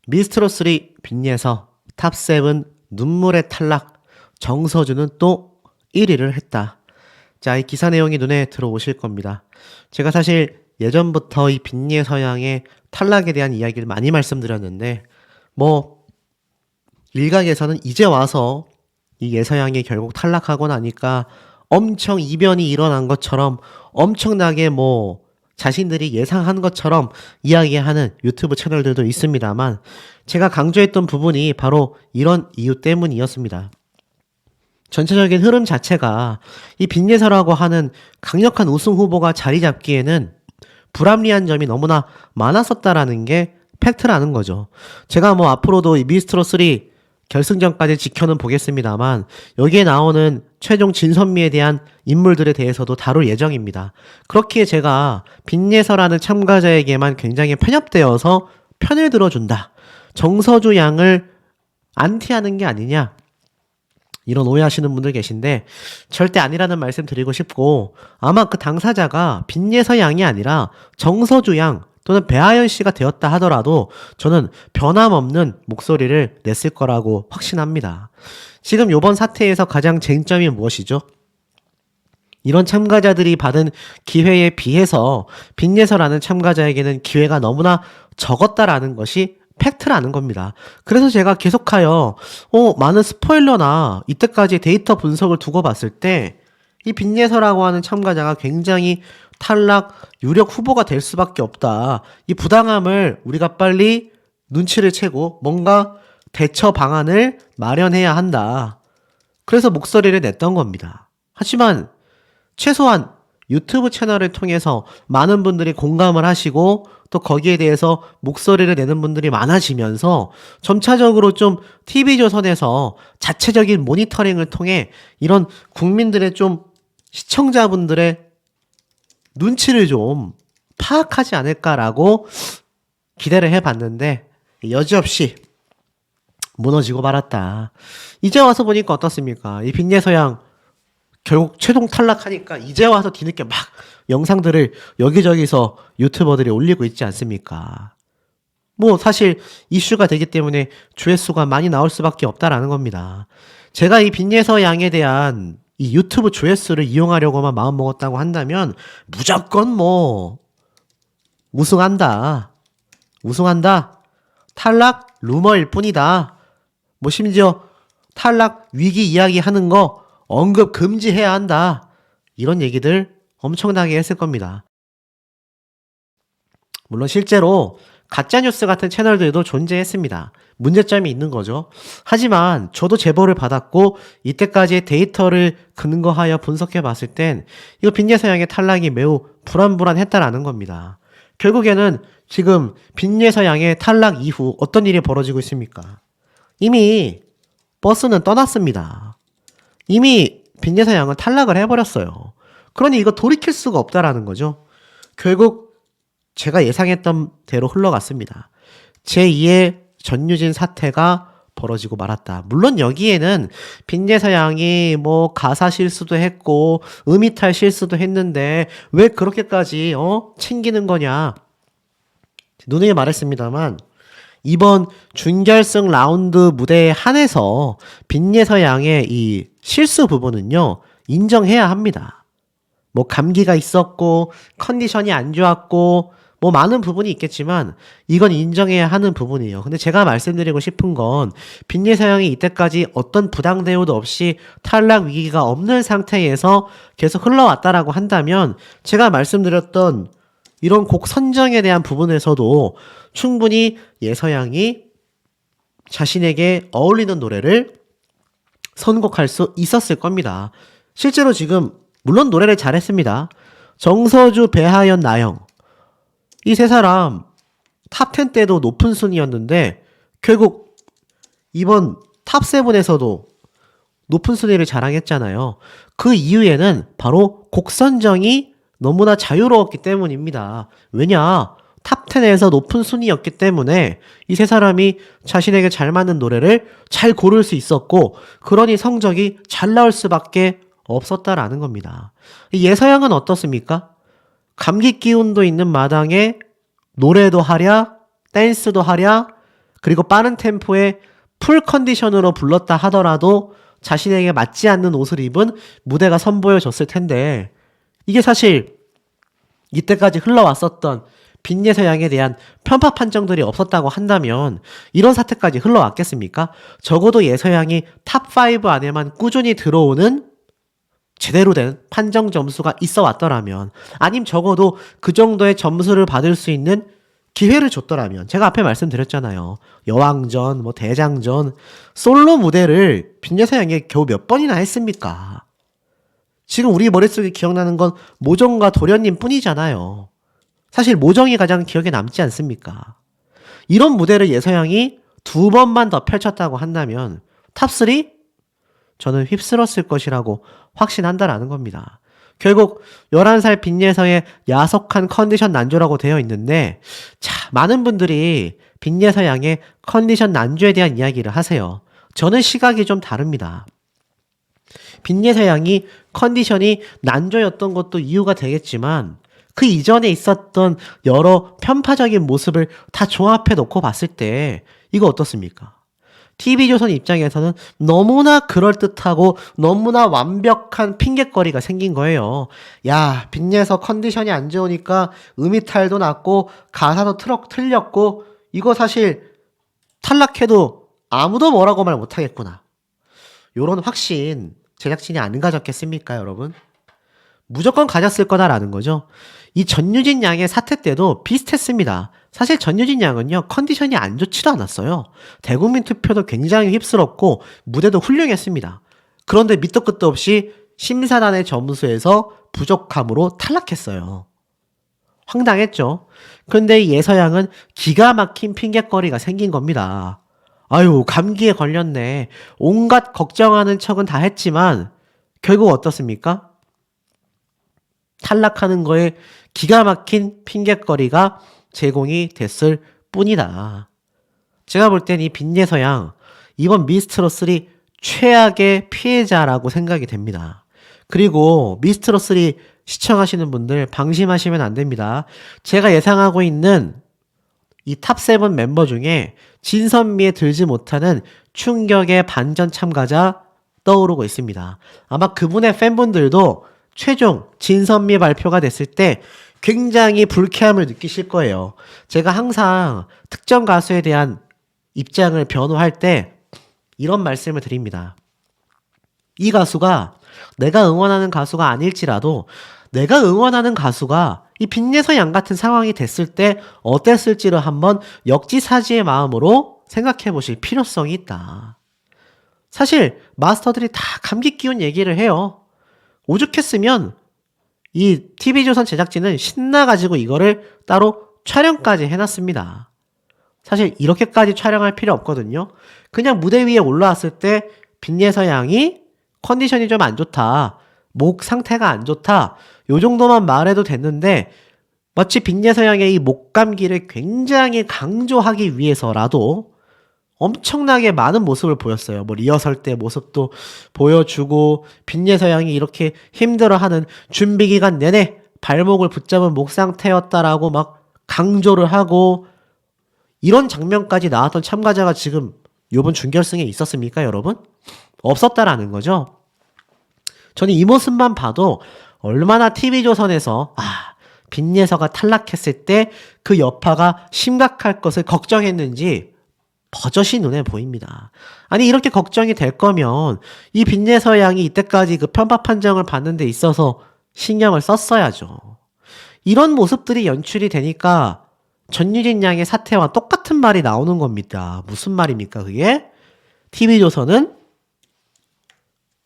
미스트로3 빈예서 탑7 눈물의 탈락, 정서주는 또 1위를 했다. 자, 이 기사 내용이 눈에 들어오실 겁니다. 제가 사실 예전부터 이 빈예서양의 탈락에 대한 이야기를 많이 말씀드렸는데 일각에서는 이제 와서 이 예서양이 결국 탈락하고 나니까 엄청 이변이 일어난 것처럼 엄청나게 자신들이 예상한 것처럼 이야기하는 유튜브 채널들도 있습니다만, 제가 강조했던 부분이 바로 이런 이유 때문이었습니다. 전체적인 흐름 자체가 이 빈예서라고 하는 강력한 우승 후보가 자리 잡기에는 불합리한 점이 너무나 많았었다라는 게 팩트라는 거죠. 제가 앞으로도 이 미스트로3 결승전까지 지켜는 보겠습니다만, 여기에 나오는 최종 진선미에 대한 인물들에 대해서도 다룰 예정입니다. 그렇기에 제가 빈예서라는 참가자에게만 굉장히 편협되어서 편을 들어준다, 정서주 양을 안티하는 게 아니냐, 이런 오해하시는 분들 계신데 절대 아니라는 말씀 드리고 싶고, 아마 그 당사자가 빈예서 양이 아니라 정서주 양 또는 배하연 씨가 되었다 하더라도 저는 변함없는 목소리를 냈을 거라고 확신합니다. 지금 이번 사태에서 가장 쟁점이 무엇이죠? 이런 참가자들이 받은 기회에 비해서 빈예서라는 참가자에게는 기회가 너무나 적었다라는 것이 팩트라는 겁니다. 그래서 제가 계속하여 많은 스포일러나 이때까지 데이터 분석을 두고 봤을 때 이 빈예서라고 하는 참가자가 굉장히 탈락 유력 후보가 될 수밖에 없다, 이 부당함을 우리가 빨리 눈치를 채고 뭔가 대처 방안을 마련해야 한다, 그래서 목소리를 냈던 겁니다. 하지만 최소한 유튜브 채널을 통해서 많은 분들이 공감을 하시고 또 거기에 대해서 목소리를 내는 분들이 많아지면서 점차적으로 좀 TV조선에서 자체적인 모니터링을 통해 이런 국민들의 좀 시청자분들의 눈치를 좀 파악하지 않을까라고 기대를 해봤는데 여지없이 무너지고 말았다. 이제 와서 보니까 어떻습니까? 이 빈예서양 결국 최종 탈락하니까 이제 와서 뒤늦게 막 영상들을 여기저기서 유튜버들이 올리고 있지 않습니까? 사실 이슈가 되기 때문에 조회수가 많이 나올 수밖에 없다라는 겁니다. 제가 이 빈예서 양에 대한 이 유튜브 조회수를 이용하려고만 마음먹었다고 한다면 무조건 우승한다, 탈락 루머일 뿐이다, 심지어 탈락 위기 이야기하는 거 언급 금지해야 한다, 이런 얘기들 엄청나게 했을 겁니다. 물론 실제로 가짜뉴스 같은 채널들도 존재했습니다. 문제점이 있는 거죠. 하지만 저도 제보를 받았고 이때까지의 데이터를 근거하여 분석해 봤을 땐 이거 빈예서 양의 탈락이 매우 불안했다라는 겁니다. 결국에는 지금 빈예서 양의 탈락 이후 어떤 일이 벌어지고 있습니까? 이미 버스는 떠났습니다. 이미 빈예서 양은 탈락을 해버렸어요. 그러니 이거 돌이킬 수가 없다라는 거죠. 결국 제가 예상했던 대로 흘러갔습니다. 제2의 전유진 사태가 벌어지고 말았다. 물론 여기에는 빈예서 양이 가사 실수도 했고 음이탈 실수도 했는데 왜 그렇게까지 챙기는 거냐, 누누이 말했습니다만 이번 준결승 라운드 무대에 한해서 빈예서 양의 이 실수 부분은요 인정해야 합니다. 감기가 있었고 컨디션이 안 좋았고 많은 부분이 있겠지만 이건 인정해야 하는 부분이에요. 근데 제가 말씀드리고 싶은 건 빈예서 양이 이때까지 어떤 부당 대우도 없이 탈락 위기가 없는 상태에서 계속 흘러왔다라고 한다면 제가 말씀드렸던 이런 곡 선정에 대한 부분에서도 충분히 예서 양이 자신에게 어울리는 노래를 선곡할 수 있었을 겁니다. 실제로 지금 물론 노래를 잘했습니다. 정서주, 배하연, 나영, 이 세 사람 탑10 때도 높은 순위였는데 결국 이번 탑7에서도 높은 순위를 자랑했잖아요. 그 이유에는 바로 곡 선정이 너무나 자유로웠기 때문입니다. 왜냐? 탑10에서 높은 순위였기 때문에 이 세 사람이 자신에게 잘 맞는 노래를 잘 고를 수 있었고, 그러니 성적이 잘 나올 수밖에 없었다라는 겁니다. 예서양은 어떻습니까? 감기 기운도 있는 마당에 노래도 하랴, 댄스도 하랴, 그리고 빠른 템포의 풀 컨디션으로 불렀다 하더라도 자신에게 맞지 않는 옷을 입은 무대가 선보여졌을 텐데, 이게 사실 이때까지 흘러왔었던 빈예서양에 대한 편파 판정들이 없었다고 한다면 이런 사태까지 흘러왔겠습니까? 적어도 예서양이 탑5 안에만 꾸준히 들어오는 제대로 된 판정 점수가 있어 왔더라면, 아님 적어도 그 정도의 점수를 받을 수 있는 기회를 줬더라면, 제가 앞에 말씀드렸잖아요. 여왕전, 뭐 대장전, 솔로 무대를 빈예서양이 겨우 몇 번이나 했습니까? 지금 우리 머릿속에 기억나는 건 모정과 도련님 뿐이잖아요. 사실 모정이 가장 기억에 남지 않습니까? 이런 무대를 예서양이 2번만 더 펼쳤다고 한다면 탑3? 저는 휩쓸었을 것이라고 확신한다라는 겁니다. 결국 11살 빈예서의 야속한 컨디션 난조라고 되어 있는데, 자, 많은 분들이 빈예서 양의 컨디션 난조에 대한 이야기를 하세요. 저는 시각이 좀 다릅니다. 빈예서 양이 컨디션이 난조였던 것도 이유가 되겠지만, 그 이전에 있었던 여러 편파적인 모습을 다 조합해 놓고 봤을 때 이거 어떻습니까? TV조선 입장에서는 너무나 그럴듯하고 너무나 완벽한 핑곗거리가 생긴 거예요. 야, 빈예서 컨디션이 안 좋으니까 음이탈도 났고 가사도 틀렸고 이거 사실 탈락해도 아무도 뭐라고 말 못하겠구나. 요런 확신 제작진이 안 가졌겠습니까, 여러분? 무조건 가졌을 거다라는 거죠. 이 전유진 양의 사태 때도 비슷했습니다. 사실 전유진 양은요, 컨디션이 안 좋지도 않았어요. 대국민 투표도 굉장히 휩쓸었고 무대도 훌륭했습니다. 그런데 밑도 끝도 없이 심사단의 점수에서 부족함으로 탈락했어요. 황당했죠. 근데 이 예서양은 기가 막힌 핑곗거리가 생긴 겁니다. 아유, 감기에 걸렸네. 온갖 걱정하는 척은 다 했지만 결국 어떻습니까? 탈락하는 거에 기가 막힌 핑곗거리가 제공이 됐을 뿐이다. 제가 볼 땐 이 빈예서양 이번 미스트롯3 최악의 피해자라고 생각이 됩니다. 그리고 미스트롯3 시청하시는 분들 방심하시면 안 됩니다. 제가 예상하고 있는 이 탑7 멤버 중에 진선미에 들지 못하는 충격의 반전 참가자 떠오르고 있습니다. 아마 그분의 팬분들도 최종 진선미 발표가 됐을 때 굉장히 불쾌함을 느끼실 거예요. 제가 항상 특정 가수에 대한 입장을 변호할 때 이런 말씀을 드립니다. 이 가수가 내가 응원하는 가수가 아닐지라도 내가 응원하는 가수가 이 빈예서 양 같은 상황이 됐을 때 어땠을지를 한번 역지사지의 마음으로 생각해 보실 필요성이 있다. 사실 마스터들이 다 감기 기운 얘기를 해요. 오죽했으면 이 TV조선 제작진은 신나가지고 이거를 따로 촬영까지 해놨습니다. 사실 이렇게까지 촬영할 필요 없거든요. 그냥 무대 위에 올라왔을 때 빈예서 양이 컨디션이 좀 안 좋다, 목 상태가 안 좋다, 요 정도만 말해도 됐는데 마치 빈예서 양의 이 목 감기를 굉장히 강조하기 위해서라도 엄청나게 많은 모습을 보였어요. 뭐 리허설 때 모습도 보여주고, 빈예서 양이 이렇게 힘들어하는 준비 기간 내내 발목을 붙잡은 목 상태였다라고 막 강조를 하고, 이런 장면까지 나왔던 참가자가 지금 요번 준결승에 있었습니까, 여러분? 없었다라는 거죠. 저는 이 모습만 봐도 얼마나 TV조선에서 빈예서가 탈락했을 때 그 여파가 심각할 것을 걱정했는지 버젓이 눈에 보입니다. 아니, 이렇게 걱정이 될 거면 이 빈예서 양이 이때까지 그 편파 판정을 받는 데 있어서 신경을 썼어야죠. 이런 모습들이 연출이 되니까 전유진 양의 사태와 똑같은 말이 나오는 겁니다. 무슨 말입니까, 그게? TV조선은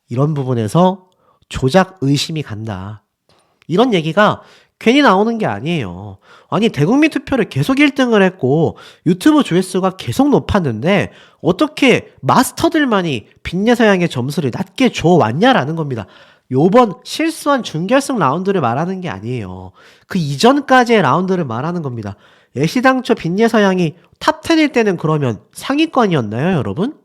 이런 부분에서 조작 의심이 간다. 이런 얘기가 괜히 나오는 게 아니에요. 아니, 대국민 투표를 계속 1등을 했고 유튜브 조회수가 계속 높았는데 어떻게 마스터들만이 빈예서 양의 점수를 낮게 줘왔냐라는 겁니다. 요번 실수한 준결승 라운드를 말하는 게 아니에요. 그 이전까지의 라운드를 말하는 겁니다. 애시당초 빈예서 양이 탑10일 때는 그러면 상위권이었나요, 여러분?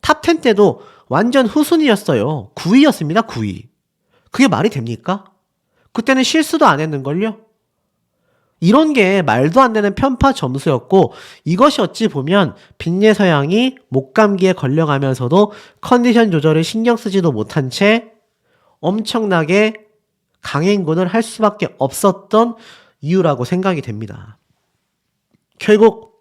탑10 때도 완전 후순위였어요. 9위였습니다, 9위. 그게 말이 됩니까? 그때는 실수도 안 했는걸요? 이런 게 말도 안 되는 편파 점수였고 이것이 어찌 보면 빈예서양이 목감기에 걸려가면서도 컨디션 조절을 신경 쓰지도 못한 채 엄청나게 강행군을 할 수밖에 없었던 이유라고 생각이 됩니다. 결국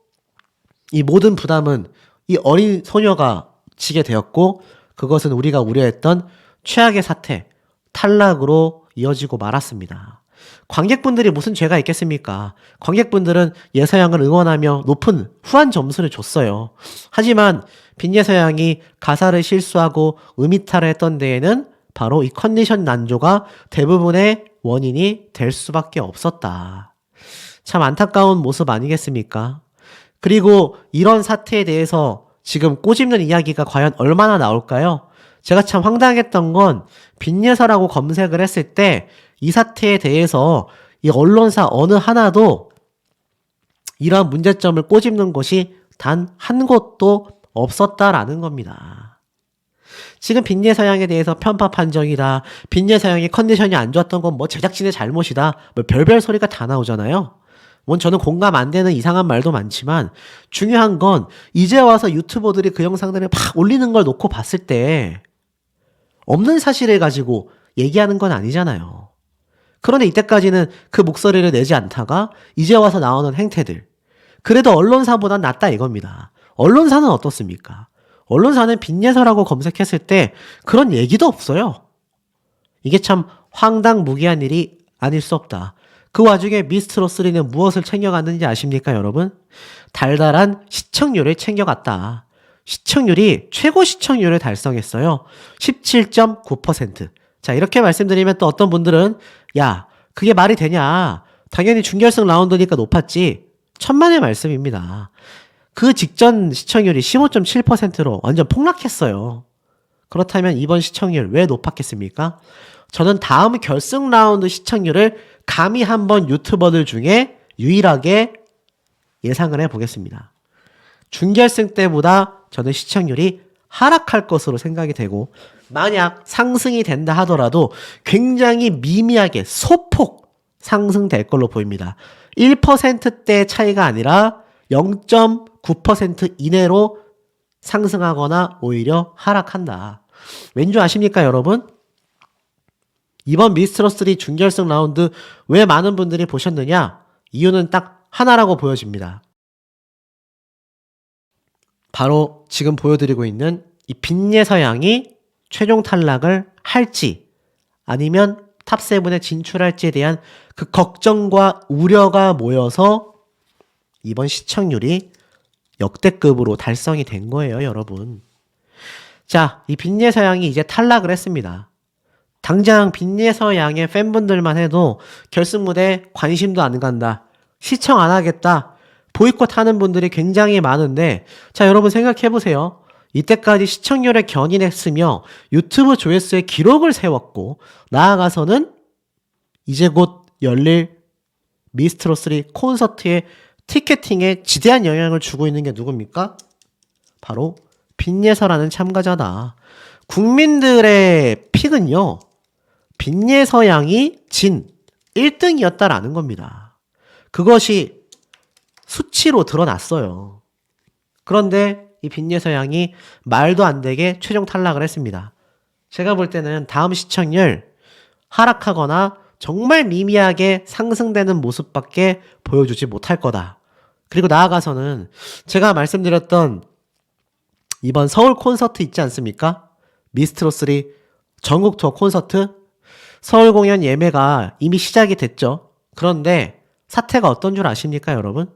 이 모든 부담은 이 어린 소녀가 지게 되었고 그것은 우리가 우려했던 최악의 사태, 탈락으로 이어지고 말았습니다. 관객분들이 무슨 죄가 있겠습니까? 관객분들은 예서양을 응원하며 높은 후한 점수를 줬어요. 하지만 빈예서양이 가사를 실수하고 음이탈을 했던 데에는 바로 이 컨디션 난조가 대부분의 원인이 될 수밖에 없었다. 참 안타까운 모습 아니겠습니까? 그리고 이런 사태에 대해서 지금 꼬집는 이야기가 과연 얼마나 나올까요? 제가 참 황당했던 건 빈예서라고 검색을 했을 때 이 사태에 대해서 이 언론사 어느 하나도 이러한 문제점을 꼬집는 것이 단 한 곳도 없었다라는 겁니다. 지금 빈예서양에 대해서 편파 판정이다. 빈예서양의 컨디션이 안 좋았던 건 뭐 제작진의 잘못이다. 뭐 별별 소리가 다 나오잖아요. 저는 공감 안 되는 이상한 말도 많지만 중요한 건 이제 와서 유튜버들이 그 영상들을 막 올리는 걸 놓고 봤을 때 없는 사실을 가지고 얘기하는 건 아니잖아요. 그런데 이때까지는 그 목소리를 내지 않다가 이제 와서 나오는 행태들. 그래도 언론사보단 낫다 이겁니다. 언론사는 어떻습니까? 언론사는 빈예서라고 검색했을 때 그런 얘기도 없어요. 이게 참 황당무계한 일이 아닐 수 없다. 그 와중에 미스트롯3는 무엇을 챙겨갔는지 아십니까 여러분? 달달한 시청률을 챙겨갔다. 시청률이 최고 시청률을 달성했어요. 17.9%. 자, 이렇게 말씀드리면 또 어떤 분들은 야, 그게 말이 되냐? 당연히 준결승 라운드니까 높았지. 천만의 말씀입니다. 그 직전 시청률이 15.7%로 완전 폭락했어요. 그렇다면 이번 시청률 왜 높았겠습니까? 저는 다음 결승 라운드 시청률을 감히 한번 유튜버들 중에 유일하게 예상을 해보겠습니다. 준결승 때보다 저는 시청률이 하락할 것으로 생각이 되고 만약 상승이 된다 하더라도 굉장히 미미하게 소폭 상승될 걸로 보입니다. 1%대 차이가 아니라 0.9% 이내로 상승하거나 오히려 하락한다. 왠지 아십니까 여러분? 이번 미스트롯3 준결승 라운드 왜 많은 분들이 보셨느냐? 이유는 딱 하나라고 보여집니다. 바로 지금 보여드리고 있는 이 빈예서양이 최종 탈락을 할지 아니면 탑7에 진출할지에 대한 그 걱정과 우려가 모여서 이번 시청률이 역대급으로 달성이 된 거예요, 여러분. 자, 이 빈예서양이 이제 탈락을 했습니다. 당장 빈예서양의 팬분들만 해도 결승 무대 관심도 안 간다. 시청 안 하겠다. 보이콧 하는 분들이 굉장히 많은데 자 여러분 생각해보세요. 이때까지 시청률에 견인했으며 유튜브 조회수의 기록을 세웠고 나아가서는 이제 곧 열릴 미스트롯3 콘서트의 티켓팅에 지대한 영향을 주고 있는 게 누굽니까? 바로 빈예서라는 참가자다. 국민들의 픽은요. 빈예서양이 진 1등이었다라는 겁니다. 그것이 수치로 드러났어요. 그런데 이 빈예서양이 말도 안 되게 최종 탈락을 했습니다. 제가 볼 때는 다음 시청률 하락하거나 정말 미미하게 상승되는 모습밖에 보여주지 못할 거다. 그리고 나아가서는 제가 말씀드렸던 이번 서울 콘서트 있지 않습니까? 미스트롯3 전국 투어 콘서트 서울 공연 예매가 이미 시작이 됐죠. 그런데 사태가 어떤 줄 아십니까 여러분?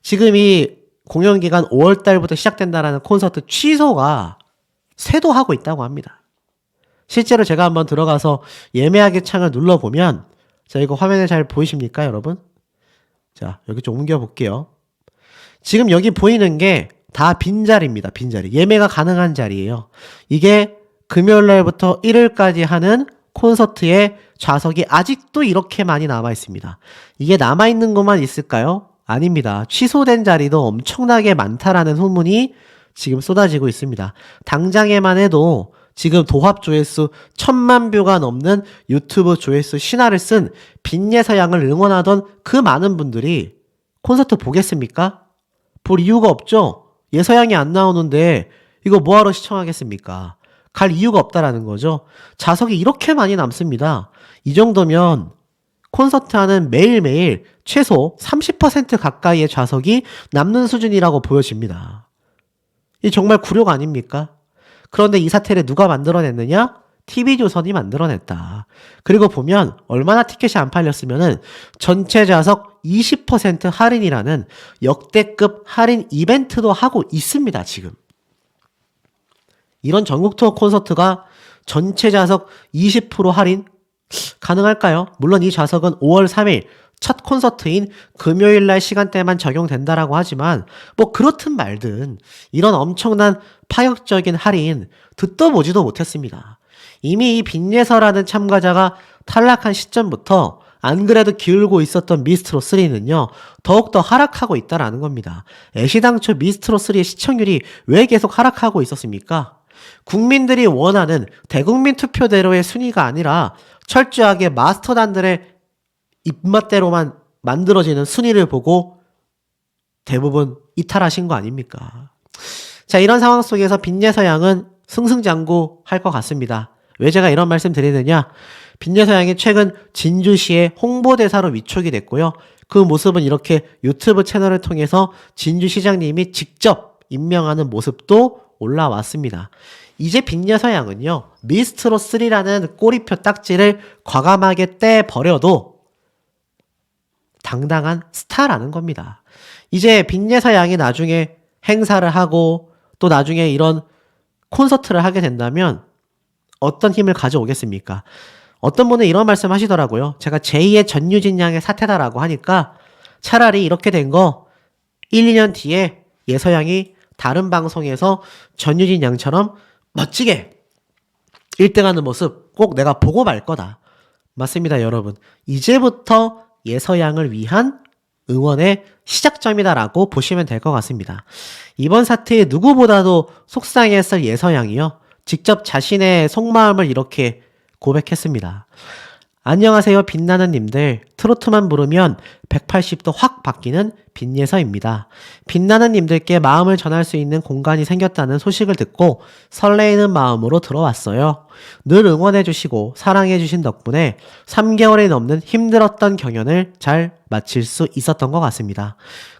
지금 이 공연 기간 5월달부터 시작된다라는 콘서트 취소가 쇄도하고 있다고 합니다. 실제로 제가 한번 들어가서 예매하기 창을 눌러보면 자 이거 화면에 잘 보이십니까 여러분? 자 여기 좀 옮겨볼게요. 지금 여기 보이는 게 다 빈자리입니다. 빈자리. 예매가 가능한 자리예요. 이게 금요일날부터 일요일까지 하는 콘서트의 좌석이 아직도 이렇게 많이 남아있습니다. 이게 남아있는 것만 있을까요? 아닙니다. 취소된 자리도 엄청나게 많다라는 소문이 지금 쏟아지고 있습니다. 당장에만 해도 지금 도합 조회수 1000만 뷰가 넘는 유튜브 조회수 신화를 쓴 빈예서양을 응원하던 그 많은 분들이 콘서트 보겠습니까? 볼 이유가 없죠? 예서양이 안 나오는데 이거 뭐하러 시청하겠습니까? 갈 이유가 없다라는 거죠. 좌석이 이렇게 많이 남습니다. 이 정도면 콘서트 하는 매일매일 최소 30% 가까이의 좌석이 남는 수준이라고 보여집니다. 이 정말 굴욕 아닙니까? 그런데 이 사태를 누가 만들어냈느냐? TV조선이 만들어냈다. 그리고 보면 얼마나 티켓이 안 팔렸으면은 전체 좌석 20% 할인이라는 역대급 할인 이벤트도 하고 있습니다, 지금. 이런 전국 투어 콘서트가 전체 좌석 20% 할인 가능할까요? 물론 이 좌석은 5월 3일 첫 콘서트인 금요일 날 시간대만 적용된다라고 하지만 뭐 그렇든 말든 이런 엄청난 파격적인 할인 듣도 보지도 못했습니다. 이미 이 빈예서라는 참가자가 탈락한 시점부터 안 그래도 기울고 있었던 미스트롯3는요 더욱더 하락하고 있다라는 겁니다. 애시당초 미스트롯3의 시청률이 왜 계속 하락하고 있었습니까? 국민들이 원하는 대국민 투표대로의 순위가 아니라 철저하게 마스터단들의 입맛대로만 만들어지는 순위를 보고 대부분 이탈하신 거 아닙니까? 자, 이런 상황 속에서 빈예서양은 승승장구할 것 같습니다. 왜 제가 이런 말씀 드리느냐? 빈예서양이 최근 진주시의 홍보대사로 위촉이 됐고요. 그 모습은 이렇게 유튜브 채널을 통해서 진주시장님이 직접 임명하는 모습도 올라왔습니다. 이제 빈예서양은요, 미스트롯3라는 꼬리표 딱지를 과감하게 떼버려도 당당한 스타라는 겁니다. 이제 빈예서양이 나중에 행사를 하고 또 나중에 이런 콘서트를 하게 된다면 어떤 힘을 가져오겠습니까? 어떤 분은 이런 말씀 하시더라고요. 제가 제2의 전유진 양의 사태다라고 하니까 차라리 이렇게 된 거 1, 2년 뒤에 예서양이 다른 방송에서 전유진 양처럼 멋지게 1등하는 모습 꼭 내가 보고 말 거다. 맞습니다, 여러분. 이제부터 예서양을 위한 응원의 시작점이다라고 보시면 될 것 같습니다. 이번 사태에 누구보다도 속상했을 예서양이요. 직접 자신의 속마음을 이렇게 고백했습니다. 안녕하세요, 빛나는 님들. 트로트만 부르면 180도 확 바뀌는 빈예서입니다. 빛나는 님들께 마음을 전할 수 있는 공간이 생겼다는 소식을 듣고 설레이는 마음으로 들어왔어요. 늘 응원해주시고 사랑해주신 덕분에 3개월이 넘는 힘들었던 경연을 잘 마칠 수 있었던 것 같습니다.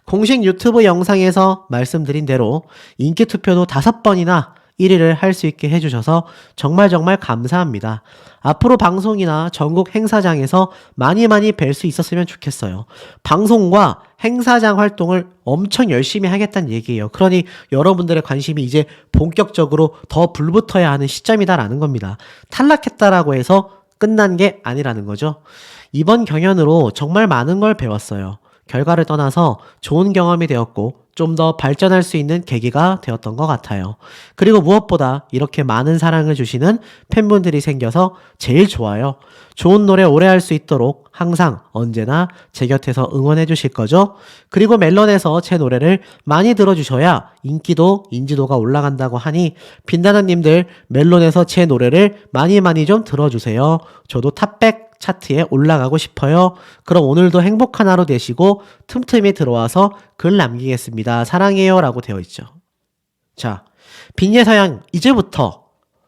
공식 유튜브 영상에서 말씀드린 대로 인기투표도 5번이나 1위를 할 수 있게 해주셔서 정말 감사합니다. 앞으로 방송이나 전국 행사장에서 많이 뵐 수 있었으면 좋겠어요. 방송과 행사장 활동을 엄청 열심히 하겠다는 얘기예요. 그러니 여러분들의 관심이 이제 본격적으로 더 불붙어야 하는 시점이다라는 겁니다. 탈락했다라고 해서 끝난 게 아니라는 거죠. 이번 경연으로 정말 많은 걸 배웠어요. 결과를 떠나서 좋은 경험이 되었고 좀 더 발전할 수 있는 계기가 되었던 것 같아요. 그리고 무엇보다 이렇게 많은 사랑을 주시는 팬분들이 생겨서 제일 좋아요. 좋은 노래 오래 할 수 있도록 항상 언제나 제 곁에서 응원해 주실 거죠? 그리고 멜론에서 제 노래를 많이 들어주셔야 인기도 인지도가 올라간다고 하니 빛나는 님들 멜론에서 제 노래를 많이 좀 들어주세요. 저도 탑백 차트에 올라가고 싶어요. 그럼 오늘도 행복한 하루 되시고 틈틈이 들어와서 글 남기겠습니다. 사랑해요 라고 되어 있죠. 자, 빈예서양 이제부터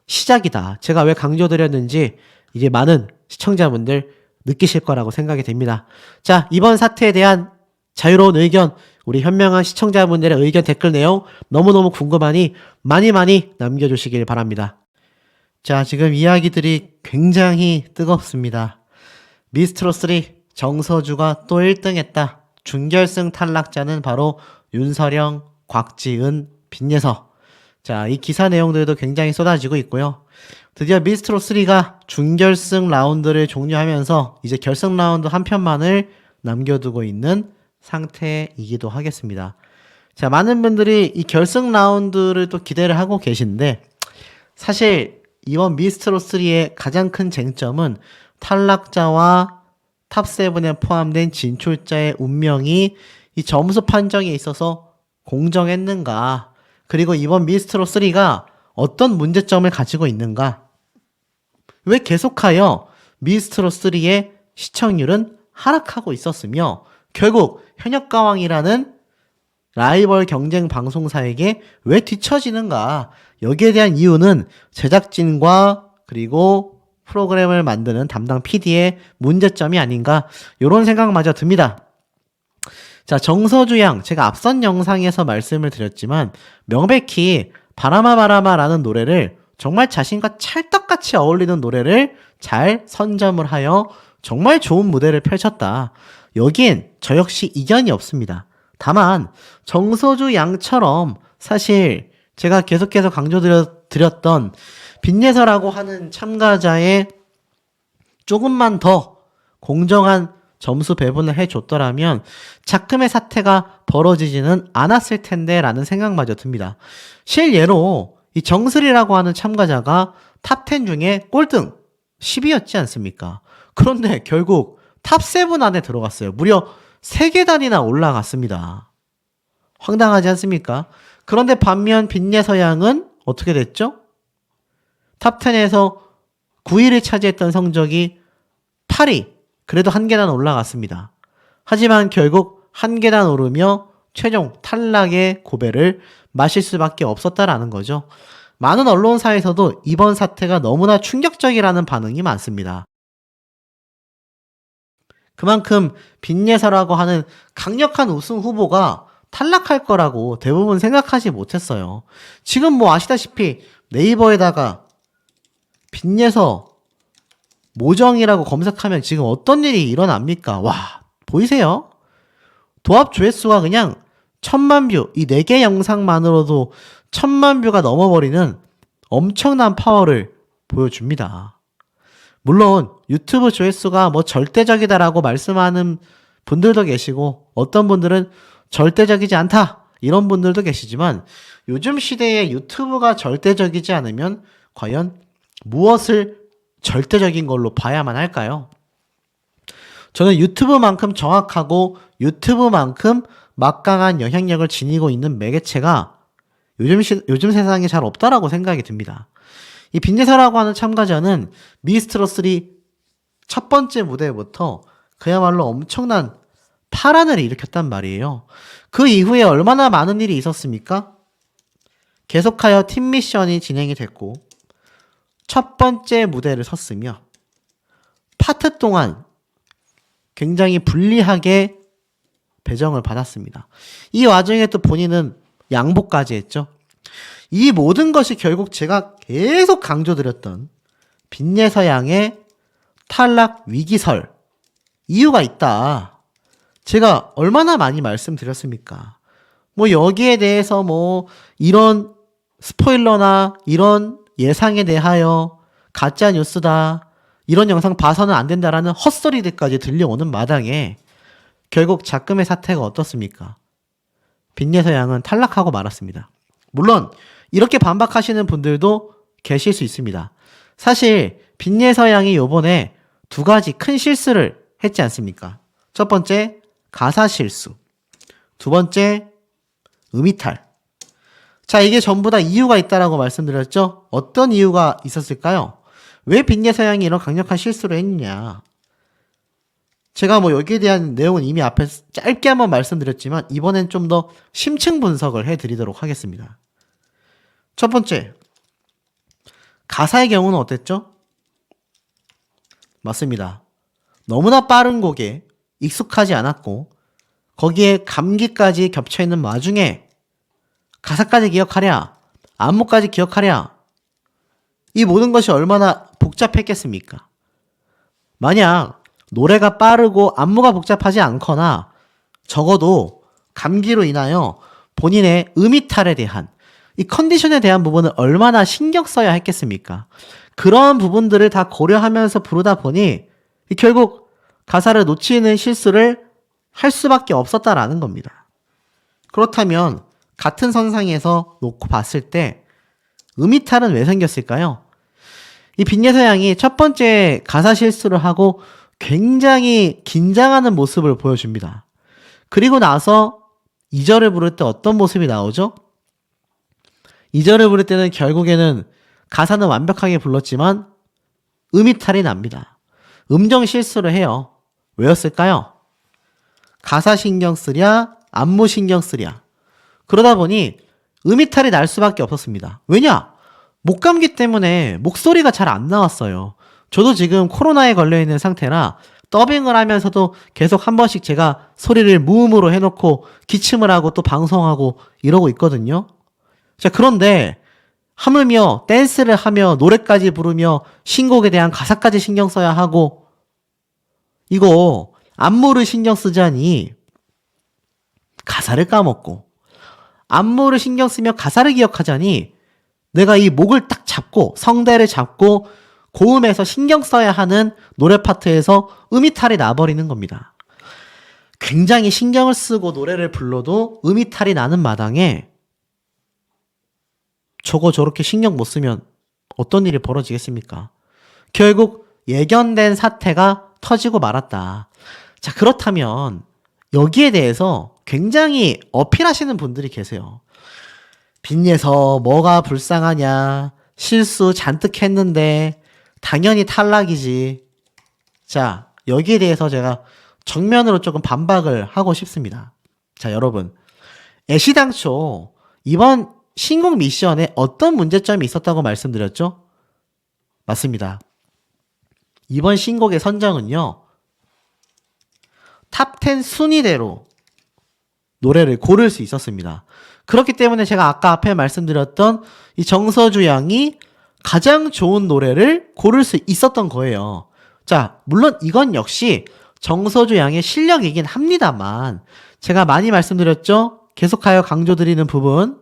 시작이다. 제가 왜 강조드렸는지 이제 많은 시청자분들 느끼실 거라고 생각이 됩니다. 자, 이번 사태에 대한 자유로운 의견, 우리 현명한 시청자분들의 의견 댓글 내용 너무너무 궁금하니 많이 남겨주시길 바랍니다. 자, 지금 이야기들이 굉장히 뜨겁습니다. 미스트롯3 정서주가 또 1등 했다. 준결승 탈락자는 바로 윤서령, 곽지은, 빈예서. 자, 이 기사 내용들도 굉장히 쏟아지고 있고요. 드디어 미스트롯3가 준결승 라운드를 종료하면서 이제 결승 라운드 한 편만을 남겨두고 있는 상태이기도 하겠습니다. 자, 많은 분들이 이 결승 라운드를 또 기대를 하고 계신데 사실 이번 미스트롯3의 가장 큰 쟁점은 탈락자와 탑7에 포함된 진출자의 운명이 이 점수 판정에 있어서 공정했는가, 그리고 이번 미스트롯3가 어떤 문제점을 가지고 있는가? 왜 계속하여 미스트롯 3의 시청률은 하락하고 있었으며 결국 현역가왕이라는 라이벌 경쟁 방송사에게 왜 뒤처지는가? 여기에 대한 이유는 제작진과 그리고 프로그램을 만드는 담당 PD의 문제점이 아닌가? 이런 생각마저 듭니다. 자, 정서주 양, 제가 앞선 영상에서 말씀을 드렸지만 명백히 바라마 바라마라는 노래를 정말 자신과 찰떡같이 어울리는 노래를 잘 선점을 하여 정말 좋은 무대를 펼쳤다. 여기엔 저 역시 이견이 없습니다. 다만 정서주 양처럼 사실 제가 계속해서 강조드렸던 빈예서라고 하는 참가자의 조금만 더 공정한 점수 배분을 해줬더라면 작금의 사태가 벌어지지는 않았을 텐데 라는 생각마저 듭니다. 실예로 이 정슬이라고 하는 참가자가 탑10 중에 꼴등 10위였지 않습니까? 그런데 결국 탑7 안에 들어갔어요. 무려 3계단이나 올라갔습니다. 황당하지 않습니까? 그런데 반면 빈예서 양은 어떻게 됐죠? 탑10에서 9위를 차지했던 성적이 8위, 그래도 한 계단 올라갔습니다. 하지만 결국 한 계단 오르며 최종 탈락의 고배를 마실 수밖에 없었다라는 거죠. 많은 언론사에서도 이번 사태가 너무나 충격적이라는 반응이 많습니다. 그만큼 빈예서라고 하는 강력한 우승 후보가 탈락할 거라고 대부분 생각하지 못했어요. 지금 뭐 아시다시피 네이버에다가 빈예서 모정이라고 검색하면 지금 어떤 일이 일어납니까? 와, 보이세요? 도합 조회수가 그냥 1000만 뷰, 이 4개 영상만으로도 1000만 뷰가 넘어버리는 엄청난 파워를 보여줍니다. 물론 유튜브 조회수가 뭐 절대적이다라고 말씀하는 분들도 계시고 어떤 분들은 절대적이지 않다 이런 분들도 계시지만 요즘 시대에 유튜브가 절대적이지 않으면 과연 무엇을 절대적인 걸로 봐야만 할까요? 저는 유튜브만큼 정확하고 유튜브만큼 막강한 영향력을 지니고 있는 매개체가 요즘 세상에 잘 없다라고 생각이 듭니다. 이 빈예서라고 하는 참가자는 미스트롯 3 첫 번째 무대부터 그야말로 엄청난 파란을 일으켰단 말이에요. 그 이후에 얼마나 많은 일이 있었습니까? 계속하여 팀 미션이 진행이 됐고 첫 번째 무대를 섰으며 파트 동안 굉장히 불리하게 배정을 받았습니다. 이 와중에 또 본인은 양보까지 했죠. 이 모든 것이 결국 제가 계속 강조드렸던 빈예서 양의 탈락 위기설 이유가 있다. 제가 얼마나 많이 말씀드렸습니까? 뭐 여기에 대해서 뭐 이런 스포일러나 이런 예상에 대하여 가짜 뉴스다. 이런 영상 봐서는 안 된다라는 헛소리들까지 들려오는 마당에 결국 작금의 사태가 어떻습니까? 빈예서 양은 탈락하고 말았습니다. 물론 이렇게 반박하시는 분들도 계실 수 있습니다. 사실 빈예서 양이 요번에 2가지 큰 실수를 했지 않습니까? 첫 번째 가사 실수, 두 번째 음이탈. 자, 이게 전부 다 이유가 있다라고 말씀드렸죠? 어떤 이유가 있었을까요? 왜 빈예서 양이 이런 강력한 실수를 했느냐? 제가 뭐 여기에 대한 내용은 이미 앞에 짧게 한번 말씀드렸지만 이번엔 좀 더 심층 분석을 해드리도록 하겠습니다. 첫 번째, 가사의 경우는 어땠죠? 맞습니다. 너무나 빠른 곡에 익숙하지 않았고 거기에 감기까지 겹쳐있는 와중에 가사까지 기억하랴, 안무까지 기억하랴, 이 모든 것이 얼마나 복잡했겠습니까? 만약 노래가 빠르고 안무가 복잡하지 않거나 적어도 감기로 인하여 본인의 음이탈에 대한 이 컨디션에 대한 부분을 얼마나 신경 써야 했겠습니까? 그런 부분들을 다 고려하면서 부르다 보니 결국 가사를 놓치는 실수를 할 수밖에 없었다라는 겁니다. 그렇다면 같은 선상에서 놓고 봤을 때 음이탈은 왜 생겼을까요? 이 빈예서 양이 첫 번째 가사 실수를 하고 굉장히 긴장하는 모습을 보여줍니다. 그리고 나서 2절을 부를 때 어떤 모습이 나오죠? 2절을 부를 때는 결국에는 가사는 완벽하게 불렀지만 음이탈이 납니다. 음정 실수를 해요. 왜였을까요? 가사 신경 쓰랴, 안무 신경 쓰랴. 그러다 보니 음이탈이 날 수밖에 없었습니다. 왜냐? 목감기 때문에 목소리가 잘 안 나왔어요. 저도 지금 코로나에 걸려있는 상태라 더빙을 하면서도 계속 한 번씩 제가 소리를 무음으로 해놓고 기침을 하고 또 방송하고 이러고 있거든요. 자, 그런데 하물며 댄스를 하며 노래까지 부르며 신곡에 대한 가사까지 신경 써야 하고 이거 안무를 신경 쓰자니 가사를 까먹고 안무를 신경 쓰며 가사를 기억하자니 내가 이 목을 딱 잡고 성대를 잡고 고음에서 신경 써야 하는 노래 파트에서 음이탈이 나버리는 겁니다. 굉장히 신경을 쓰고 노래를 불러도 음이탈이 나는 마당에 저거 저렇게 신경 못 쓰면 어떤 일이 벌어지겠습니까? 결국 예견된 사태가 터지고 말았다. 자, 그렇다면 여기에 대해서 굉장히 어필하시는 분들이 계세요. 빈예서 뭐가 불쌍하냐, 실수 잔뜩 했는데 당연히 탈락이지. 자, 여기에 대해서 제가 정면으로 조금 반박을 하고 싶습니다. 자, 여러분, 애시당초 이번 신곡 미션에 어떤 문제점이 있었다고 말씀드렸죠? 맞습니다. 이번 신곡의 선정은요, 탑10 순위대로 노래를 고를 수 있었습니다. 그렇기 때문에 제가 아까 앞에 말씀드렸던 이 정서주 양이 가장 좋은 노래를 고를 수 있었던 거예요. 자, 물론 이건 역시 정서주 양의 실력이긴 합니다만 제가 많이 말씀드렸죠? 계속하여 강조드리는 부분,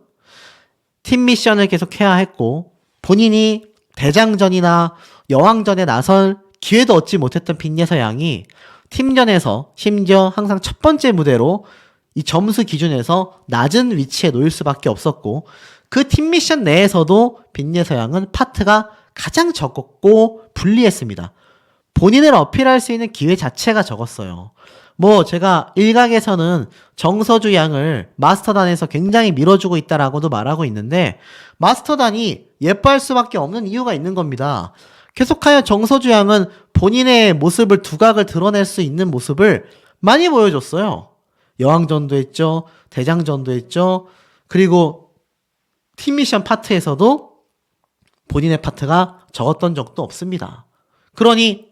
팀 미션을 계속해야 했고 본인이 대장전이나 여왕전에 나설 기회도 얻지 못했던 빈예서 양이 팀전에서 심지어 항상 첫 번째 무대로 이 점수 기준에서 낮은 위치에 놓일 수밖에 없었고 그 팀 미션 내에서도 빈예서 양은 파트가 가장 적었고 불리했습니다. 본인을 어필할 수 있는 기회 자체가 적었어요. 뭐 제가 일각에서는 정서주 양을 마스터단에서 굉장히 밀어주고 있다라고도 말하고 있는데 마스터단이 예뻐할 수밖에 없는 이유가 있는 겁니다. 계속하여 정서주 양은 본인의 모습을 두각을 드러낼 수 있는 모습을 많이 보여줬어요. 여왕전도 했죠. 대장전도 했죠. 그리고 팀미션 파트에서도 본인의 파트가 적었던 적도 없습니다. 그러니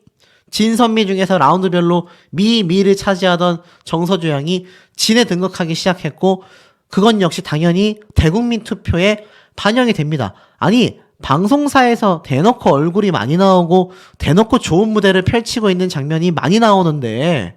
진선미 중에서 라운드별로 미를 차지하던 정서주 양이 진에 등극하기 시작했고 그건 역시 당연히 대국민 투표에 반영이 됩니다. 아니 방송사에서 대놓고 얼굴이 많이 나오고 대놓고 좋은 무대를 펼치고 있는 장면이 많이 나오는데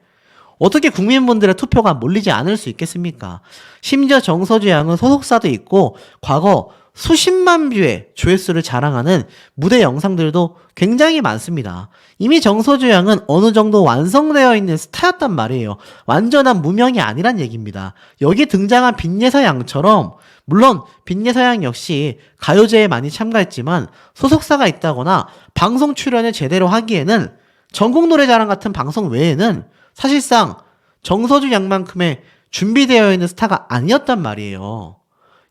어떻게 국민분들의 투표가 몰리지 않을 수 있겠습니까? 심지어 정서주 양은 소속사도 있고 과거 수십만 뷰의 조회수를 자랑하는 무대 영상들도 굉장히 많습니다. 이미 정서주 양은 어느 정도 완성되어 있는 스타였단 말이에요. 완전한 무명이 아니란 얘기입니다. 여기 등장한 빈예서 양처럼 물론 빈예서 양 역시 가요제에 많이 참가했지만 소속사가 있다거나 방송 출연을 제대로 하기에는 전국노래자랑 같은 방송 외에는 사실상 정서주 양만큼의 준비되어 있는 스타가 아니었단 말이에요.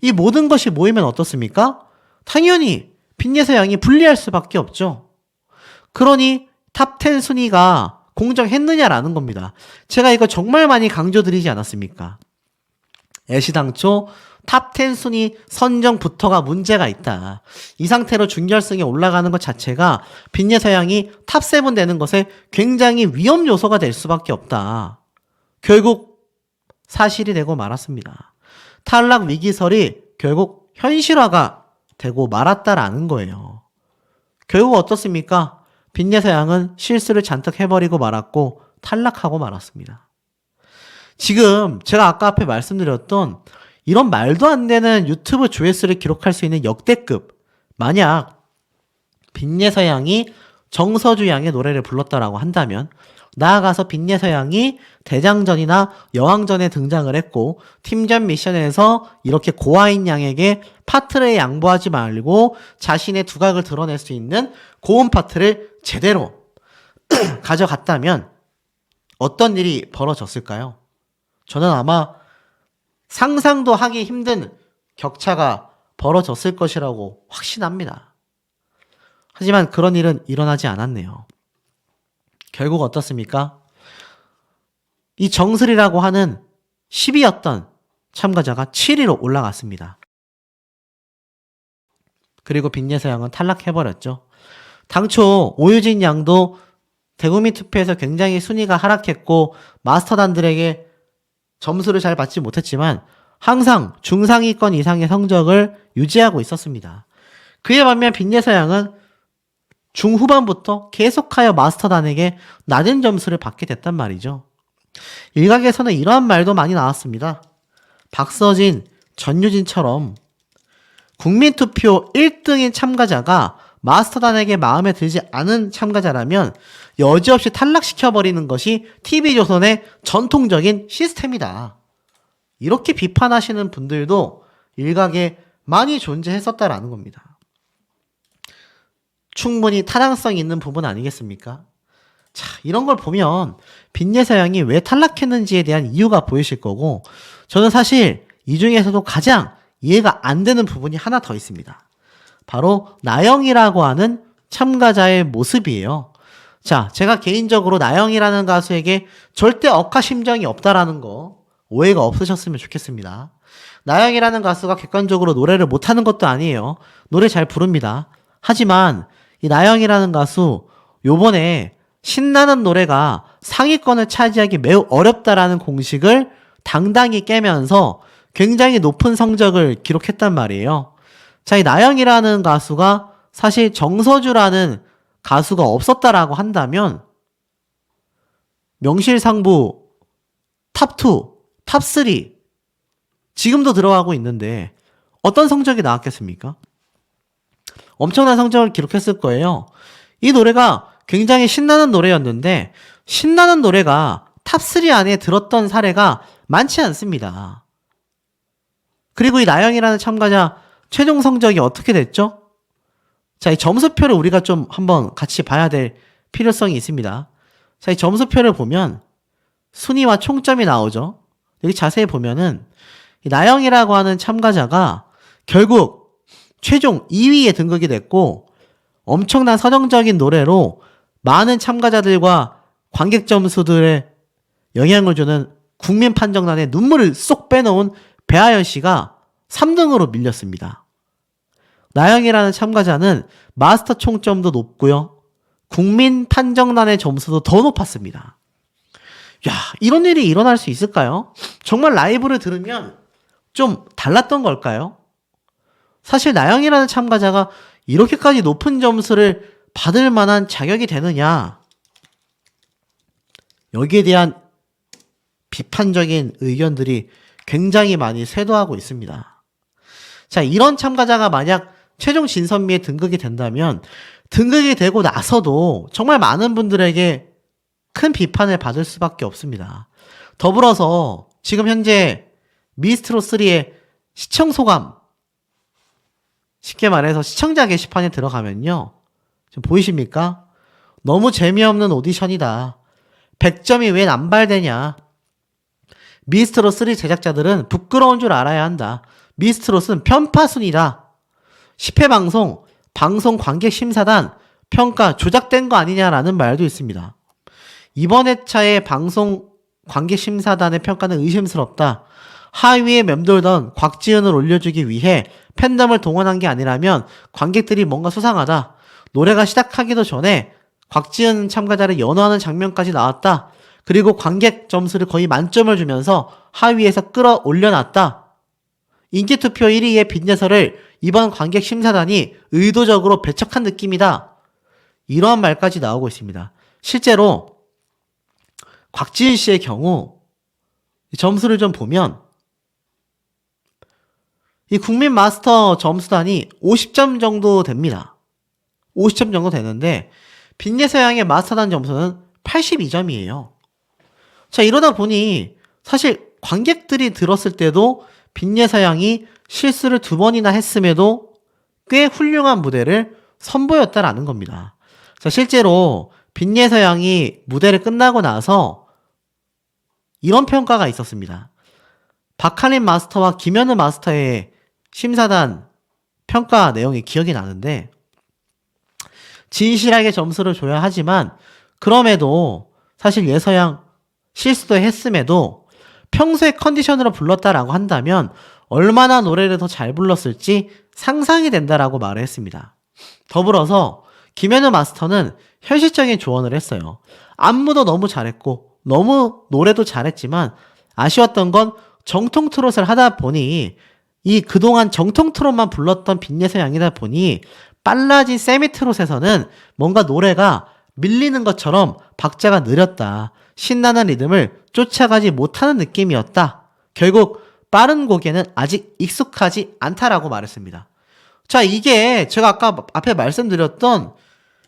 이 모든 것이 모이면 어떻습니까? 당연히 빈예서 양이 불리할 수밖에 없죠. 그러니 탑10 순위가 공정했느냐라는 겁니다. 제가 이거 정말 많이 강조드리지 않았습니까? 애시당초 탑10 순위 선정부터가 문제가 있다. 이 상태로 준결승에 올라가는 것 자체가 빈예서 양이 탑7 되는 것에 굉장히 위험 요소가 될 수밖에 없다. 결국 사실이 되고 말았습니다. 탈락 위기설이 결국 현실화가 되고 말았다라는 거예요. 결국 어떻습니까? 빈예서 양은 실수를 잔뜩 해버리고 말았고 탈락하고 말았습니다. 지금 제가 아까 앞에 말씀드렸던 이런 말도 안 되는 유튜브 조회수를 기록할 수 있는 역대급, 만약 빈예서 양이 정서주 양의 노래를 불렀다라고 한다면 나아가서 빈예서 양이 대장전이나 여왕전에 등장을 했고 팀전 미션에서 이렇게 고아인 양에게 파트를 양보하지 말고 자신의 두각을 드러낼 수 있는 고음 파트를 제대로 가져갔다면 어떤 일이 벌어졌을까요? 저는 아마 상상도 하기 힘든 격차가 벌어졌을 것이라고 확신합니다. 하지만 그런 일은 일어나지 않았네요. 결국 어떻습니까? 이 정슬이라고 하는 10위였던 참가자가 7위로 올라갔습니다. 그리고 빈예서양은 탈락해버렸죠. 당초 오유진 양도 대국민 투표에서 굉장히 순위가 하락했고 마스터단들에게 점수를 잘 받지 못했지만 항상 중상위권 이상의 성적을 유지하고 있었습니다. 그에 반면 빈예서양은 중후반부터 계속하여 마스터단에게 낮은 점수를 받게 됐단 말이죠. 일각에서는 이러한 말도 많이 나왔습니다. 박서진, 전유진처럼 국민투표 1등인 참가자가 마스터단에게 마음에 들지 않은 참가자라면 여지없이 탈락시켜버리는 것이 TV조선의 전통적인 시스템이다. 이렇게 비판하시는 분들도 일각에 많이 존재했었다라는 겁니다. 충분히 타당성이 있는 부분 아니겠습니까? 자, 이런 걸 보면 빈예서양이 왜 탈락했는지에 대한 이유가 보이실 거고, 저는 사실 이 중에서도 가장 이해가 안 되는 부분이 하나 더 있습니다. 바로 나영이라고 하는 참가자의 모습이에요. 자, 제가 개인적으로 나영이라는 가수에게 절대 억하심정이 없다라는 거 오해가 없으셨으면 좋겠습니다. 나영이라는 가수가 객관적으로 노래를 못하는 것도 아니에요. 노래 잘 부릅니다. 하지만 이 나영이라는 가수 요번에 신나는 노래가 상위권을 차지하기 매우 어렵다라는 공식을 당당히 깨면서 굉장히 높은 성적을 기록했단 말이에요. 자, 이 나영이라는 가수가 사실 정서주라는 가수가 없었다라고 한다면 명실상부 탑2, 탑3 지금도 들어가고 있는데 어떤 성적이 나왔겠습니까? 엄청난 성적을 기록했을 거예요. 이 노래가 굉장히 신나는 노래였는데 신나는 노래가 탑3 안에 들었던 사례가 많지 않습니다. 그리고 이 나영이라는 참가자 최종 성적이 어떻게 됐죠? 자, 이 점수표를 우리가 좀 한번 같이 봐야 될 필요성이 있습니다. 자, 이 점수표를 보면 순위와 총점이 나오죠. 여기 자세히 보면은 이 나영이라고 하는 참가자가 결국 최종 2위에 등극이 됐고 엄청난 서정적인 노래로 많은 참가자들과 관객 점수들의 영향을 주는 국민 판정단에 눈물을 쏙 빼놓은 배아연 씨가 3등으로 밀렸습니다. 나영이라는 참가자는 마스터 총점도 높고요. 국민 판정단의 점수도 더 높았습니다. 야, 이런 일이 일어날 수 있을까요? 정말 라이브를 들으면 좀 달랐던 걸까요? 사실 나영이라는 참가자가 이렇게까지 높은 점수를 받을 만한 자격이 되느냐? 여기에 대한 비판적인 의견들이 굉장히 많이 쇄도하고 있습니다. 자, 이런 참가자가 만약 최종 진선미에 등극이 된다면 등극이 되고 나서도 정말 많은 분들에게 큰 비판을 받을 수밖에 없습니다. 더불어서 지금 현재 미스트롯3의 시청 소감, 쉽게 말해서 시청자 게시판에 들어가면요, 지금 보이십니까? 너무 재미없는 오디션이다. 100점이 왜 남발되냐? 미스트롯3 제작자들은 부끄러운 줄 알아야 한다. 미스트롯은 편파순이다. 10회 방송 관객 심사단 평가 조작된 거 아니냐라는 말도 있습니다. 이번 회차의 방송 관객 심사단의 평가는 의심스럽다. 하위에 맴돌던 곽지은을 올려주기 위해 팬덤을 동원한 게 아니라면 관객들이 뭔가 수상하다. 노래가 시작하기도 전에 곽지은 참가자를 연호하는 장면까지 나왔다. 그리고 관객 점수를 거의 만점을 주면서 하위에서 끌어올려놨다. 인기투표 1위의 빈예서를 이번 관객 심사단이 의도적으로 배척한 느낌이다. 이러한 말까지 나오고 있습니다. 실제로 곽지은 씨의 경우 점수를 좀 보면 이 국민 마스터 점수단이 50점 정도 됩니다. 50점 정도 되는데 빈예서양의 마스터단 점수는 82점이에요. 자, 이러다 보니 사실 관객들이 들었을 때도 빈예서양이 실수를 2번이나 했음에도 꽤 훌륭한 무대를 선보였다라는 겁니다. 자, 실제로 빈예서양이 무대를 끝나고 나서 이런 평가가 있었습니다. 박할린 마스터와 김현우 마스터의 심사단 평가 내용이 기억이 나는데 진실하게 점수를 줘야 하지만 그럼에도 사실 예서양 실수도 했음에도 평소에 컨디션으로 불렀다라고 한다면 얼마나 노래를 더 잘 불렀을지 상상이 된다라고 말을 했습니다. 더불어서 김현우 마스터는 현실적인 조언을 했어요. 안무도 너무 잘했고 너무 노래도 잘했지만 아쉬웠던 건 정통 트롯을 하다 보니 이 그동안 정통 트롯만 불렀던 빈예서 양이다 보니 빨라진 세미 트롯에서는 뭔가 노래가 밀리는 것처럼 박자가 느렸다. 신나는 리듬을 쫓아가지 못하는 느낌이었다. 결국 빠른 곡에는 아직 익숙하지 않다라고 말했습니다. 자, 이게 제가 아까 앞에 말씀드렸던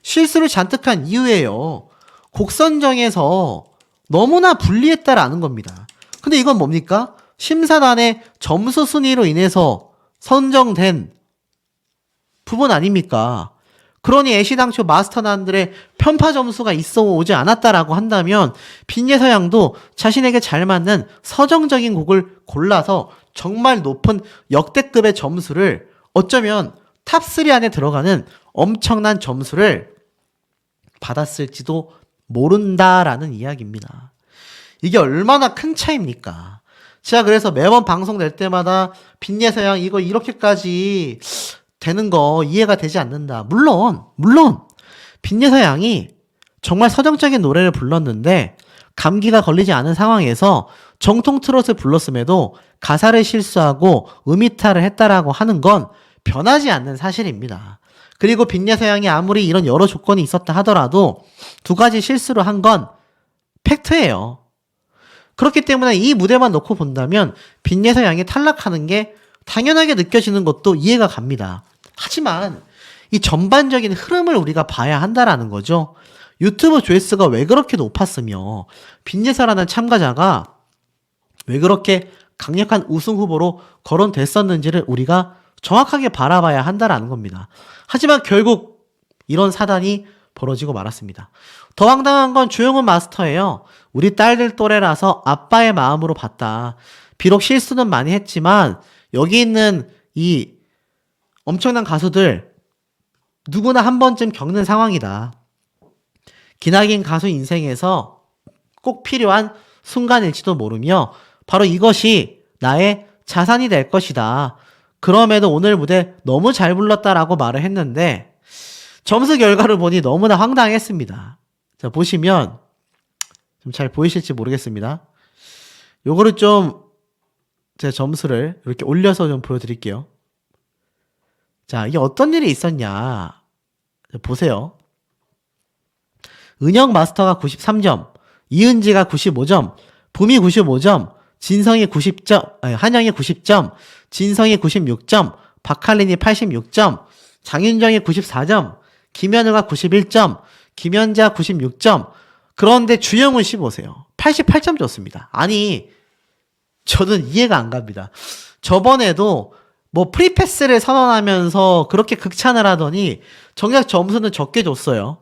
실수를 잔뜩 한 이유예요. 곡 선정에서 너무나 불리했다라는 겁니다. 근데 이건 뭡니까? 심사단의 점수 순위로 인해서 선정된 부분 아닙니까? 그러니 애시당초 마스터단들의 편파 점수가 있어 오지 않았다라고 한다면 빈예서 양도 자신에게 잘 맞는 서정적인 곡을 골라서 정말 높은 역대급의 점수를 어쩌면 탑3 안에 들어가는 엄청난 점수를 받았을지도 모른다라는 이야기입니다. 이게 얼마나 큰 차이입니까? 제가 그래서 매번 방송 낼 때마다 빈예서 양 이거 이렇게까지 되는 거 이해가 되지 않는다. 물론 빈예서 양이 정말 서정적인 노래를 불렀는데 감기가 걸리지 않은 상황에서 정통 트롯을 불렀음에도 가사를 실수하고 음이탈을 했다라고 하는 건 변하지 않는 사실입니다. 그리고 빈예서 양이 아무리 이런 여러 조건이 있었다 하더라도 두 가지 실수를 한 건 팩트예요. 그렇기 때문에 이 무대만 놓고 본다면 빈예서 양이 탈락하는 게 당연하게 느껴지는 것도 이해가 갑니다. 하지만 이 전반적인 흐름을 우리가 봐야 한다라는 거죠. 유튜브 조회수가 왜 그렇게 높았으며 빈예서라는 참가자가 왜 그렇게 강력한 우승 후보로 거론됐었는지를 우리가 정확하게 바라봐야 한다라는 겁니다. 하지만 결국 이런 사단이 벌어지고 말았습니다. 더 황당한 건 주영훈 마스터예요. 우리 딸들 또래라서 아빠의 마음으로 봤다. 비록 실수는 많이 했지만 여기 있는 이 엄청난 가수들 누구나 한 번쯤 겪는 상황이다. 기나긴 가수 인생에서 꼭 필요한 순간일지도 모르며 바로 이것이 나의 자산이 될 것이다. 그럼에도 오늘 무대 너무 잘 불렀다라고 말을 했는데 점수 결과를 보니 너무나 황당했습니다. 자, 보시면 좀 잘 보이실지 모르겠습니다. 요거를 좀 제 점수를 이렇게 올려서 좀 보여드릴게요. 자, 이게 어떤 일이 있었냐. 자, 보세요. 은영 마스터가 93점, 이은지가 95점, 붐이 95점, 진성이 90점, 한영이 90점, 진성이 96점, 박할린이 86점, 장윤정이 94점, 김현우가 91점, 김연자 96점. 그런데 주영훈 씨 보세요. 88점 줬습니다. 아니, 저는 이해가 안 갑니다. 저번에도 뭐 프리패스를 선언하면서 그렇게 극찬을 하더니 정작 점수는 적게 줬어요.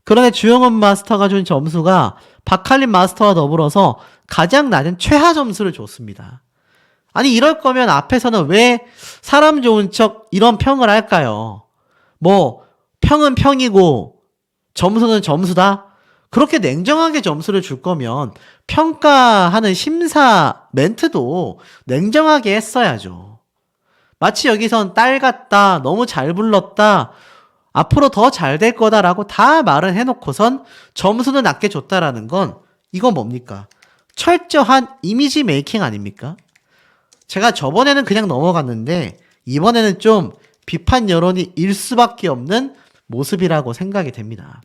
그런데 주영훈 마스터가 준 점수가 박할린 마스터와 더불어서 가장 낮은 최하 점수를 줬습니다. 아니, 이럴 거면 앞에서는 왜 사람 좋은 척 이런 평을 할까요? 뭐 평은 평이고 점수는 점수다? 그렇게 냉정하게 점수를 줄 거면 평가하는 심사 멘트도 냉정하게 했어야죠. 마치 여기선 딸 같다, 너무 잘 불렀다, 앞으로 더 잘 될 거다라고 다 말을 해놓고선 점수는 낮게 줬다라는 건 이건 뭡니까? 철저한 이미지 메이킹 아닙니까? 제가 저번에는 그냥 넘어갔는데 이번에는 좀 비판 여론이 일 수밖에 없는 모습이라고 생각이 됩니다.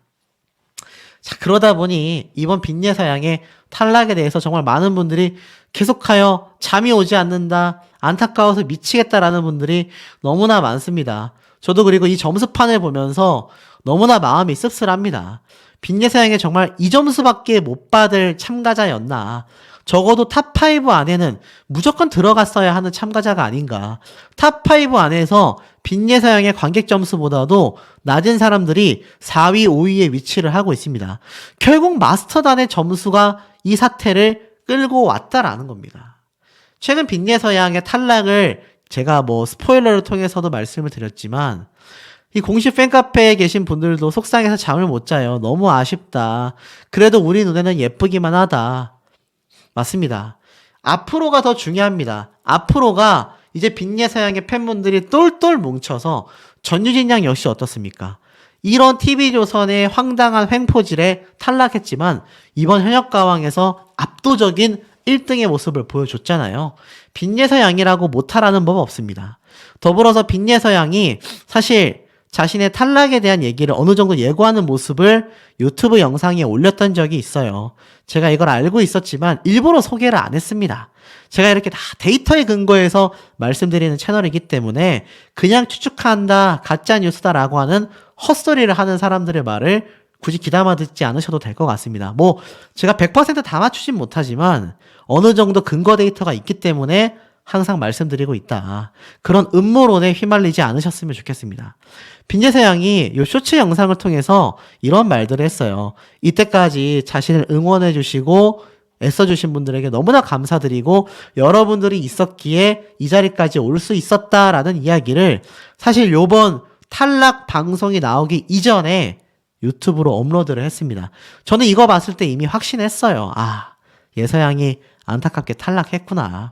자, 그러다 보니 이번 빈예서 양의 탈락에 대해서 정말 많은 분들이 계속하여 잠이 오지 않는다, 안타까워서 미치겠다라는 분들이 너무나 많습니다. 저도 그리고 이 점수판을 보면서 너무나 마음이 씁쓸합니다. 빈예서 양이 정말 이 점수밖에 못 받을 참가자였나. 적어도 탑5 안에는 무조건 들어갔어야 하는 참가자가 아닌가. 탑5 안에서 빈예서 양의 관객 점수보다도 낮은 사람들이 4위, 5위에 위치를 하고 있습니다. 결국 마스터단의 점수가 이 사태를 끌고 왔다라는 겁니다. 최근 빈예서 양의 탈락을 제가 뭐 스포일러를 통해서도 말씀을 드렸지만 이 공식 팬카페에 계신 분들도 속상해서 잠을 못 자요. 너무 아쉽다. 그래도 우리 눈에는 예쁘기만 하다. 맞습니다. 앞으로가 더 중요합니다. 앞으로가 이제 빈예서양의 팬분들이 똘똘 뭉쳐서 전유진 양 역시 어떻습니까? 이런 TV조선의 황당한 횡포질에 탈락했지만 이번 현역가왕에서 압도적인 1등의 모습을 보여줬잖아요. 빈예서양이라고 못하라는 법 없습니다. 더불어서 빈예서양이 사실 자신의 탈락에 대한 얘기를 어느 정도 예고하는 모습을 유튜브 영상에 올렸던 적이 있어요. 제가 이걸 알고 있었지만 일부러 소개를 안 했습니다. 제가 이렇게 다 데이터에 근거해서 말씀드리는 채널이기 때문에 그냥 추측한다, 가짜 뉴스다라고 하는 헛소리를 하는 사람들의 말을 굳이 귀담아 듣지 않으셔도 될 것 같습니다. 뭐 제가 100%다 맞추진 못하지만 어느 정도 근거 데이터가 있기 때문에 항상 말씀드리고 있다. 그런 음모론에 휘말리지 않으셨으면 좋겠습니다. 빈예서양이 이 쇼츠 영상을 통해서 이런 말들을 했어요. 이때까지 자신을 응원해주시고 애써주신 분들에게 너무나 감사드리고 여러분들이 있었기에 이 자리까지 올 수 있었다라는 이야기를 사실 요번 탈락 방송이 나오기 이전에 유튜브로 업로드를 했습니다. 저는 이거 봤을 때 이미 확신했어요. 아, 예서양이 안타깝게 탈락했구나.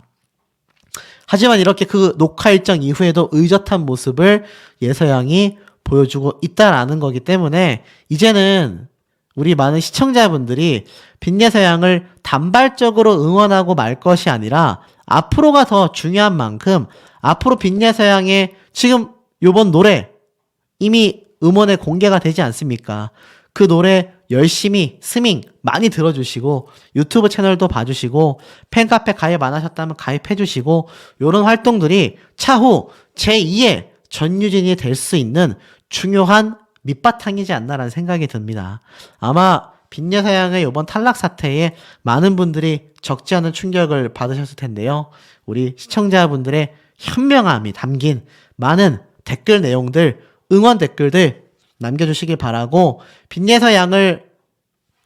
하지만 이렇게 그 녹화 일정 이후에도 의젓한 모습을 예서양이 보여주고 있다라는 거기 때문에 이제는 우리 많은 시청자분들이 빈예서양을 단발적으로 응원하고 말 것이 아니라 앞으로가 더 중요한 만큼 앞으로 빈예서양의 지금 요번 노래 이미 음원에 공개가 되지 않습니까? 그 노래 열심히 스밍 많이 들어주시고 유튜브 채널도 봐주시고 팬카페 가입 안 하셨다면 가입해주시고 이런 활동들이 차후 제2의 전유진이 될 수 있는 중요한 밑바탕이지 않나라는 생각이 듭니다. 아마 빈예서양의 이번 탈락 사태에 많은 분들이 적지 않은 충격을 받으셨을 텐데요. 우리 시청자분들의 현명함이 담긴 많은 댓글 내용들, 응원 댓글들 남겨주시길 바라고 빈예서양을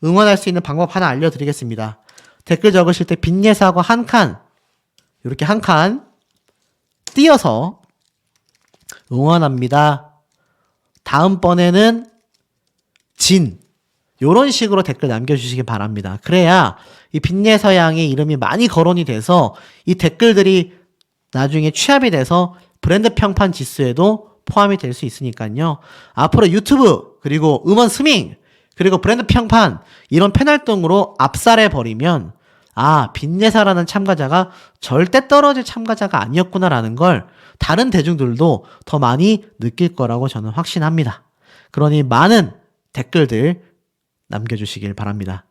응원할 수 있는 방법 하나 알려드리겠습니다. 댓글 적으실 때 빈예서하고 한 칸, 이렇게 한 칸 띄어서 응원합니다. 다음번에는 진, 요런 식으로 댓글 남겨주시기 바랍니다. 그래야 이 빈예서양의 이름이 많이 거론이 돼서 이 댓글들이 나중에 취합이 돼서 브랜드 평판 지수에도 포함이 될 수 있으니까요. 앞으로 유튜브 그리고 음원 스밍 그리고 브랜드 평판 이런 팬활동으로 압살해버리면 아, 빈예서라는 참가자가 절대 떨어질 참가자가 아니었구나라는 걸 다른 대중들도 더 많이 느낄 거라고 저는 확신합니다. 그러니 많은 댓글들 남겨주시길 바랍니다.